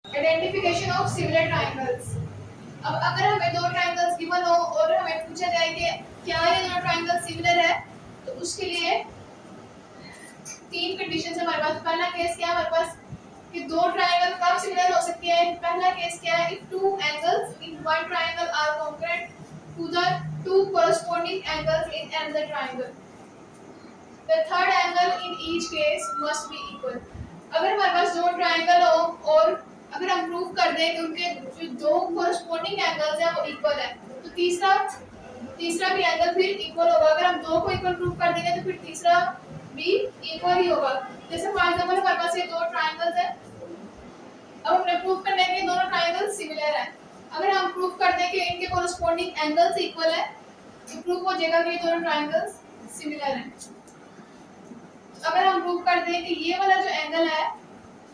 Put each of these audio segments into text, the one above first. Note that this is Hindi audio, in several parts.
Identification of similar triangles. अब अगर हमें दो ट्राइंगल्स गिवन हो और हमें पूछा जाए कि क्या ये दोनों ट्राइंगल सिमिलर है, तो उसके लिए तीन कंडीशन हमारे पास। पहला केस क्या है हमारे पास कि दो ट्राइंगल कब सिमिलर हो सकती है। पहला केस क्या है, if two angles in one triangle are congruent to the two corresponding angles in another triangle, the third angle in each case must be equal. अगर हमारे पास दो ट्राइंगल हो और अगर हम प्रूव कर दें कि उनके जो दो कोरस्पोंडिंग एंगल्स हैं वो इक्वल है, तो तीसरा भी एंगल फिर इक्वल होगा। अगर हम दो को इक्वल प्रूव कर देंगे तो फिर तीसरा भी इक्वल ही होगा। जैसे फॉर एग्जांपल हमारे पास ये दो ट्राइंगल्स हैं, अब हमने प्रूव करना है कि दोनों ट्राइंगल सिमिलर हैं। अगर हम प्रूव कर दें कि इनके कोरस्पोंडिंग एंगल्स इक्वल है, तो प्रूव हो जाएगा कि ये दोनों ट्राइंगल्स सिमिलर हैं। अगर हम प्रूव कर दें कि ये वाला जो एंगल है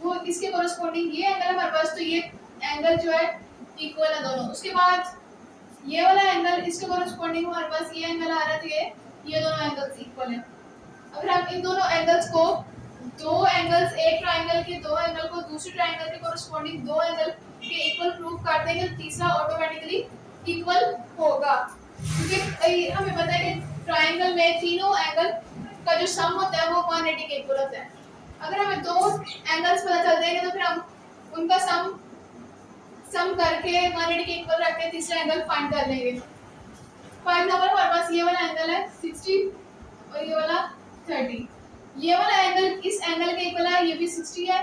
वो इसके कोरस्पोंडिंग ये एंगल हमारे पास, तो ये एंगल जो है इक्वल है दोनों। उसके बाद ये वाला एंगल इसके कोरस्पोंडिंग हमारे पास ये एंगल आ रहा है, तो ये दोनों एंगल्स इक्वल है। अगर हम इन दोनों एंगल्स को दो एंगल्स एक ट्राइंगल के दो एंगल को दूसरे ट्राइंगल के कोरस्पोंडिंग दो एंगल के इक्वल प्रूव कर देंगे तो तीसरा ऑटोमेटिकली इक्वल होगा, क्योंकि हमें पता है कि ट्राइंगल में तीनों एंगल का जो सम होता है वो 180 के इक्वल होता है। अगर हमें दो एंगल्स पता चल जाएंगे तो फिर हम उनका सम करके 180 के इक्वल रख के तीसरा एंगल फाइंड कर लेंगे। फॉर एग्जांपल हमारे पास ये वाला एंगल है 60 और ये वाला 30। ये वाला एंगल इस एंगल के इक्वल है, ये भी 60 है।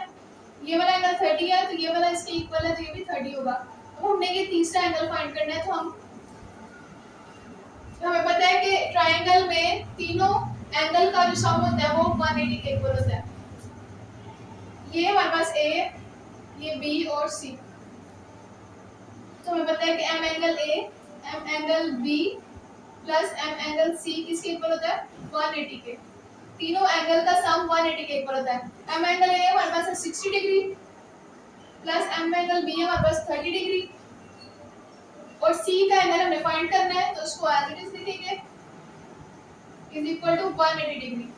ये वाला एंगल 30 है, तो ये वाला इसके इक्वल है, तो ये भी 30 होगा। अब हमने ये तीसरा एंगल फाइंड करना है, तो हमें पता है कि ट्राइंगल में तीनों एंगल का जो सम होता है वो 180 के इक्वल होता है। ये हमारे पास ए, ये बी और सी, तो हमें पता है कि m angle A, m angle B plus m angle C किसके इक्वल होता है 180 के। तीनों एंगल का सम 180 के इक्वल होता है। एम एंगल ए हमारे पास है 60 degree plus m angle B हमारे पास 30 डिग्री, और सी का एंगल हमने फाइंड करना है, तो उसको एज इट इज लिखेंगे इज इक्वल टू 180 डिग्री।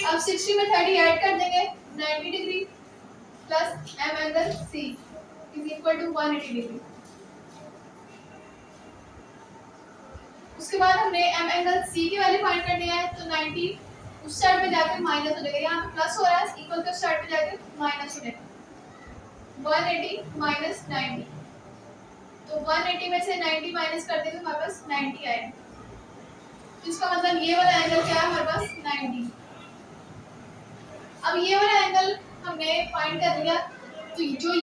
अब 60 में 30 ऐड कर देंगे 90 degree plus m angle C is equal to 180 degree. उसके बाद हमने एम एंगल सी की वैल्यू फाइंड करनी है, तो 90 उस साइड पे जाकर माइनस हो जाएगा, यहाँ पे प्लस हो रहा है इक्वल के साइड पे जाकर माइनस हो जाएगा। 180 माइनस 90, तो 180 में से 90 माइनस कर देंगे हमारे पास 90 आएगा। इसका मतलब ये वाला एंगल क्या है हमारे पास 90। अब ये वाला एंगल हमने फाइंड कर लिया, तो जो